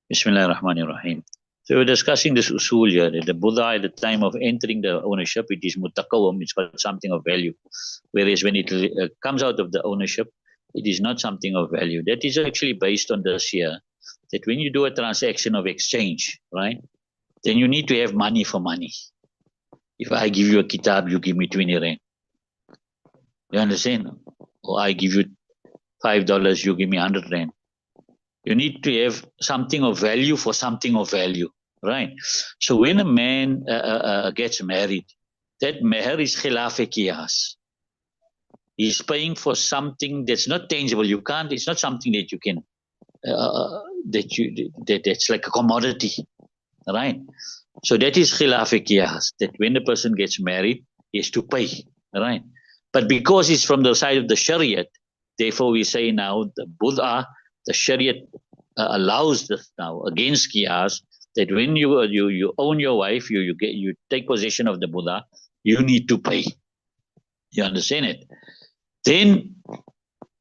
Bismillah ar-Rahman ar-Rahim. So we're discussing this usul here, that the Buddha at the time of entering the ownership, it is mutakawam, it's got something of value. Whereas when it comes out of the ownership, it is not something of value. That is actually based on this here, that when you do a transaction of exchange, right, then you need to have money for money. If I give you a kitab, you give me 20 rand. You understand? Or I give you $5, you give me 100 rand. You need to have something of value for something of value, right? So when a man gets married, that meher is khilaf qiyas. He's paying for something that's not tangible. You can't. It's not something that you can. That's like a commodity, right? So that is khilaf qiyas. That when the person gets married, he has to pay, right? But because it's from the side of the Shariat, therefore we say now the Buddha, the Shariat allows this now against qiyas, that when you own your wife, you take possession of the Buddha, you need to pay. You understand it? Then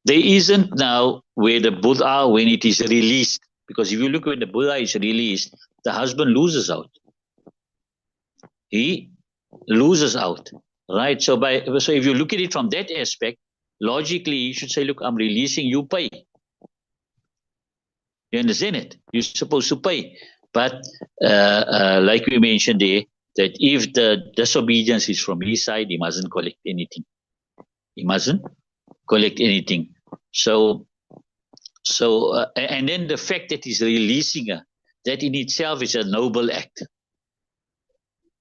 there isn't now where the Buddha, when it is released, because if you look when the Buddha is released, the husband loses out. He loses out, right? So if you look at it from that aspect, logically you should say, look, I'm releasing, you pay. You understand it? You're supposed to pay. But like we mentioned there, that if the disobedience is from his side, he mustn't collect anything. He mustn't collect anything. So and then the fact that he's releasing her, that in itself is a noble act.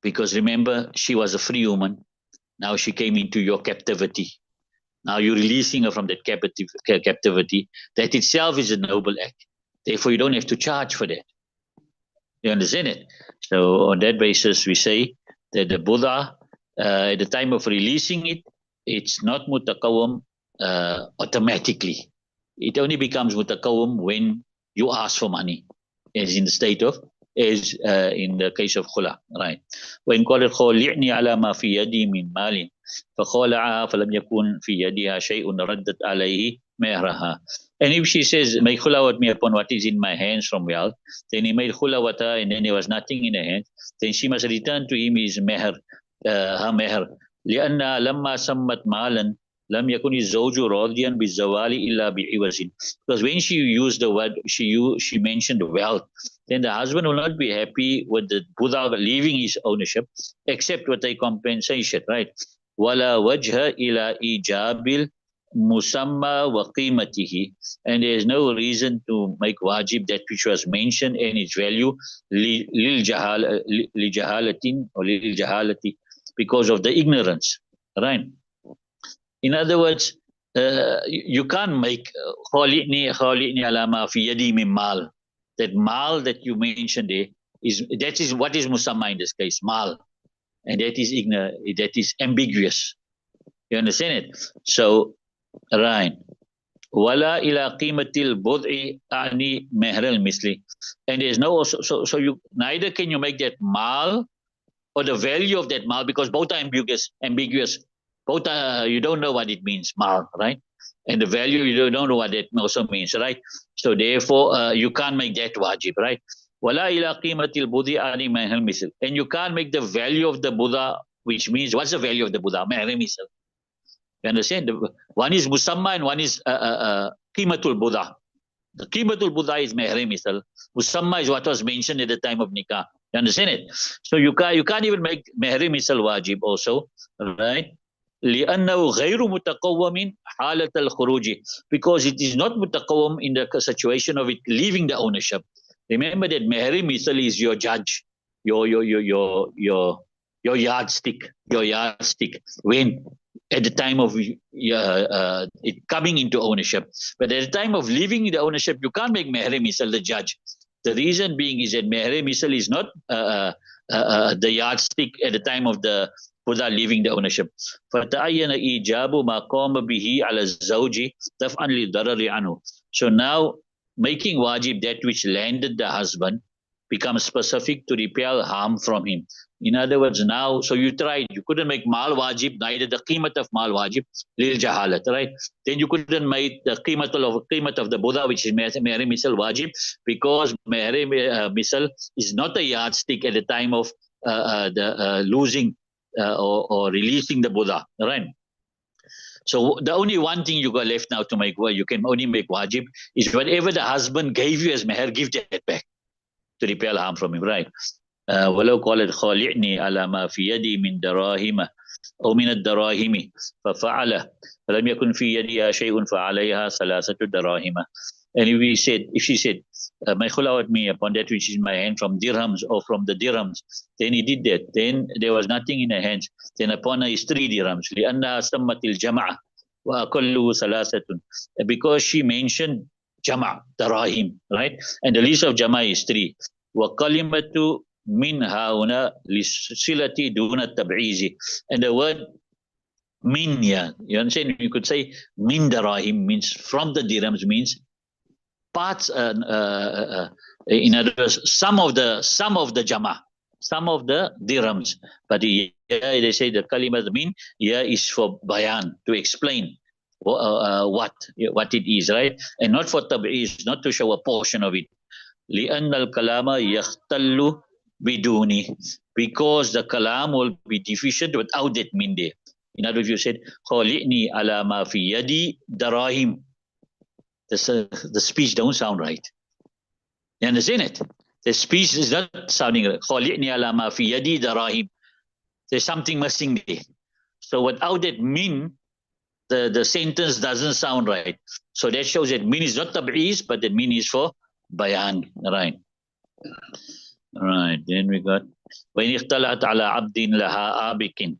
Because remember, she was a free woman. Now she came into your captivity. Now you're releasing her from that captivity. That itself is a noble act. Therefore, you don't have to charge for that. You understand it? So on that basis, we say that the Buddha, at the time of releasing it, it's not mutakawam automatically. It only becomes mutakawam when you ask for money, as in the state of, as in the case of khula, right? وإن قالت خولعني على ما في يدي من مال فخولعها فلم يكن في يدها شيء ردت عليه مهرها. And if she says, make khula with me upon what is in my hands from wealth, then he made khula with her and then there was nothing in her hands, then she must return to him his meher, her meher. لأن لما سمت مالا لم يكن الزوج راضيا بالزوال إلا بعوض. Because when she used the word, she mentioned wealth, then the husband will not be happy with the Buddha leaving his ownership except with a compensation, right? ولا وجه إلى إيجاب musamma wa qimatihi, and there is no reason to make wajib that which was mentioned and its value lil jahalatin or lil jahalati, because of the ignorance, right? In other words, you can't make khali'ni alama fi yadi min mal. That mal that you mentioned there that is what is musamma in this case, mal, and that is that is ambiguous. You understand it? So right. Wala ila qimatil bud'i ani mehr al misli. And there's no so you neither can you make that mal or the value of that mal, because both are ambiguous. Both are, you don't know what it means, mal, right? And the value, you don't know what that also means, right? So therefore you can't make that wajib, right? Wala ila qimatil bud'i ani mehr al misl. And you can't make the value of the Buddha, which means what's the value of the Buddha? Mehr al misl. You understand? One is musamma and one is qimatul Buddha. The qimatul Buddha is meher misal. Musamma is what was mentioned at the time of nikah. You understand it? So you can't even make meher misal wajib also, right? لأنه غير متقوم حالة الخروج, because it is not mutaqawwam in the situation of it leaving the ownership. Remember that meher misal is your judge, your yardstick, when at the time of it coming into ownership. But at the time of leaving the ownership, you can't make meher misal the judge. The reason being is that meher misal is not the yardstick at the time of the Buddha leaving the ownership. فَتَعَيَّنَ إِيجَابُ مَا قَامَ بِهِ عَلَى الزَّوْجِ دَفْعًا لِلضَّرَرِ عَنْهُ. So now making wajib that which landed the husband becomes specific to repel harm from him. In other words, now, so you tried, you couldn't make mal wajib, neither the qimat of mal wajib, lil jahalat, right? Then you couldn't make the qimat of the Buddha, which is mehri misal wajib, because mehri misal is not a yardstick at the time of the losing or releasing the Buddha, right? So the only one thing you got left now to make, well, you can only make wajib, is whatever the husband gave you as meher, give that back to repel harm from him, right? ولو قالت خالعني على ما في يدي من دراهم أو من الدراهم ففعل فلم يكن في يدها شيء فعليها ثلاثة دراهم. And if she said, my khula with me upon that which is in my hand from dirhams or from the dirhams, then he did that. Then there was nothing in her hands. Then upon her is 3 dirhams. لأنها سمت الجمع وأقله ثلاثة. Because she mentioned jama, darahim, right? And the list of jama is 3. وكلمة منها هنا للصلة دون التبعيز. And the word min, yeah, you understand? You could say min darahim means from the dirhams, means parts, in other words, some of the jama, some of the dirhams. But here they say the kalimat min here is for bayan, to explain what it is, right? And not for tab'iz, not to show a portion of it. لأن الكلام يختل بدوني, because the kalam will be deficient without that min there. In other words, you said خالقني على ما في يدي دراهم. The speech don't sound right. You understand it? The speech is not sounding right. خالقني على ما في يدي دراهم. There's something missing there. So without that min, the sentence doesn't sound right. So that shows that min is not tab'iz, but that min is for bayan. Right. Right. Then we got وإن اختلعت على عبد لها آبك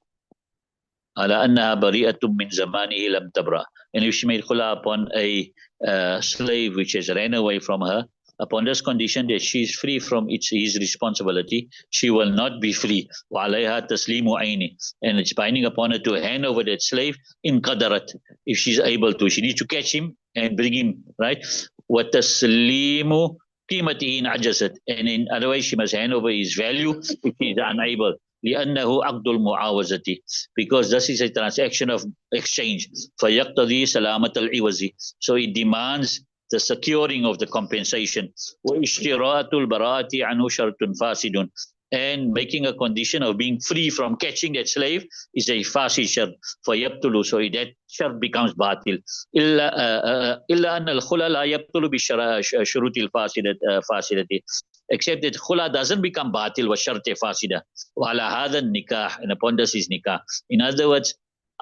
على أنها بريئة من زمانه لم تبرأ. And if she made khula upon a slave which has ran away from her, upon this condition that she is free from his responsibility, she will not be free. وعليها تسليم عينه. And it's binding upon her to hand over that slave in qadarat, if she's able to. She needs to catch him and bring him, right? وتسليم قيمته إن عجزت. And in other way, she must hand over his value if he is unable. لأنه عقد المعاوزة, because this is a transaction of exchange. فيقتضي سلامة العوض. So it demands the securing of the compensation. واشتراط البراءة عنه شرط فاسد. And making a condition of being free from catching that slave is a fasid shart. فيبطل, so that shart becomes batil. إلا أن الخلى لا يبطل بشروط الفاسدة. Except that khula doesn't become batil wa shart fasida. Wa ala hadha nikah, and upon this is nikah. In other words,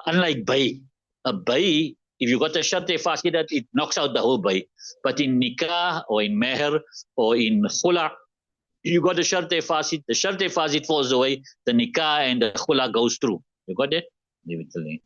unlike bay, a bay, if you got a shart fasida, it knocks out the whole bay. But in nikah or in meher or in khula, you got a shart fasid, the shart fasid falls away, the nikah and the khula goes through. You got it? Leave it till later.